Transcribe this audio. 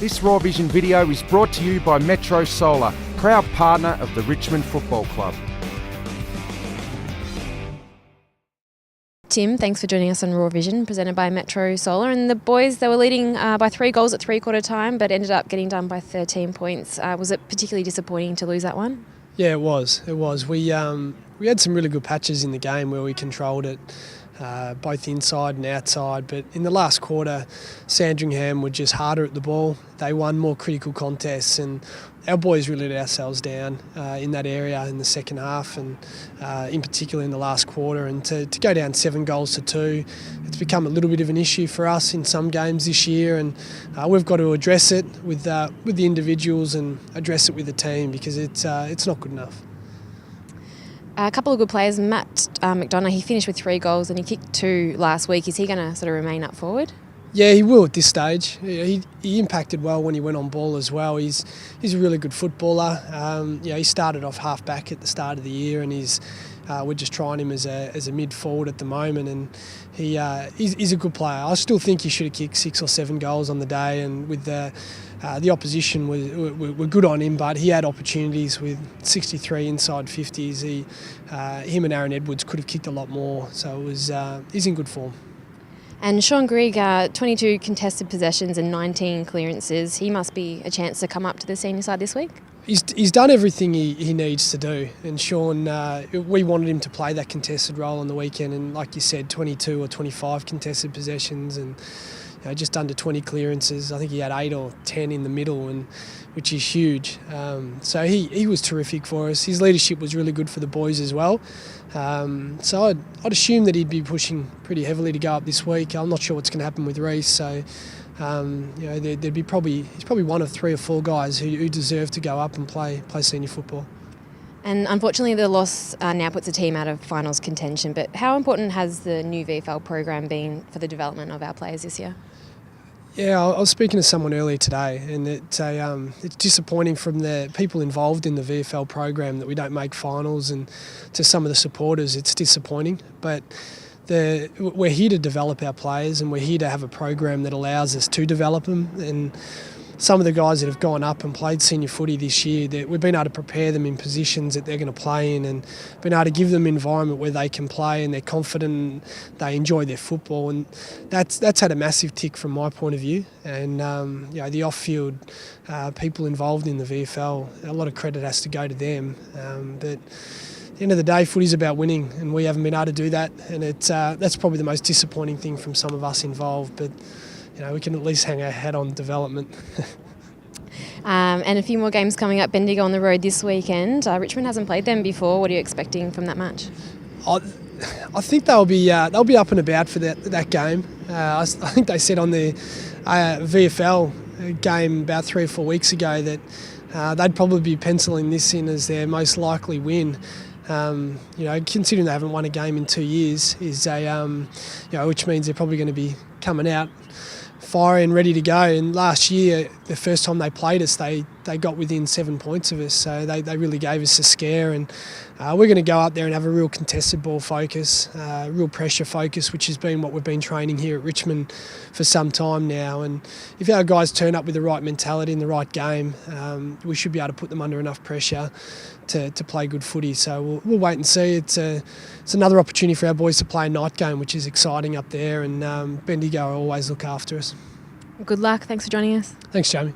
This Raw Vision video is brought to you by Metro Solar, proud partner of the Richmond Football Club. Tim, thanks for joining us on Raw Vision, presented by Metro Solar. And the boys, they were leading by 3 goals at three-quarter time, but ended up getting done by 13 points. Was it particularly disappointing to lose that one? Yeah, it was. We had some really good patches in the game where we controlled it, both inside and outside. But in the last quarter, Sandringham were just harder at the ball. They won more critical contests, and our boys really let ourselves down in that area in the second half, and in particular in the last quarter. And to go down 7 goals to 2, it's become a little bit of an issue for us in some games this year, and we've got to address it with the individuals and address it with the team, because it's not good enough. A couple of good players. Matt McDonough, he finished with 3 goals and he kicked 2 last week. Is he going to sort of remain up forward? Yeah, he will at this stage. He impacted well when he went on ball as well. He's a really good footballer. He started off half back at the start of the year, and we're just trying him as a mid forward at the moment, and he's a good player. I still think he should have kicked 6 or 7 goals on the day, and with the opposition were good on him, but he had opportunities with 63 inside 50s. Him and Aaron Edwards could have kicked a lot more, so he's in good form. And Sean Grigg, 22 contested possessions and 19 clearances. He must be a chance to come up to the senior side this week? He's done everything he needs to do, and Sean, we wanted him to play that contested role on the weekend, and like you said, 22 or 25 contested possessions and just under 20 clearances. I think he had 8 or 10 in the middle, which is huge. So he was terrific for us. His leadership was really good for the boys as well. So I'd assume that he'd be pushing pretty heavily to go up this week. I'm not sure what's going to happen with Reece. So there'd be he's probably one of 3 or 4 guys who deserve to go up and play senior football. And unfortunately, the loss now puts the team out of finals contention. But how important has the new VFL program been for the development of our players this year? Yeah, I was speaking to someone earlier today, and it's disappointing from the people involved in the VFL program that we don't make finals, and to some of the supporters it's disappointing. But we're here to develop our players, and we're here to have a program that allows us to develop them. And some of the guys that have gone up and played senior footy this year, we've been able to prepare them in positions that they're going to play in, and been able to give them an environment where they can play and they're confident and they enjoy their football, and that's had a massive tick from my point of view. And the off-field people involved in the VFL, a lot of credit has to go to them. But at the end of the day, footy's about winning, and we haven't been able to do that, and that's probably the most disappointing thing from some of us involved. But we can at least hang our hat on development. And a few more games coming up. Bendigo on the road this weekend. Richmond hasn't played them before. What are you expecting from that match? I think they'll be up and about for that game. I think they said on the VFL game about 3 or 4 weeks ago that they'd probably be penciling this in as their most likely win. Considering they haven't won a game in 2 years, which means they're probably going to be coming out fire and ready to go. And last year, the first time they played us, they got within 7 points of us, so they really gave us a scare. And we're going to go up there and have a real contested ball focus, real pressure focus, which has been what we've been training here at Richmond for some time now. And if our guys turn up with the right mentality and the right game, we should be able to put them under enough pressure to play good footy. So we'll wait and see. It's another opportunity for our boys to play a night game, which is exciting up there, and Bendigo always look after us. Good luck. Thanks for joining us. Thanks, Jamie.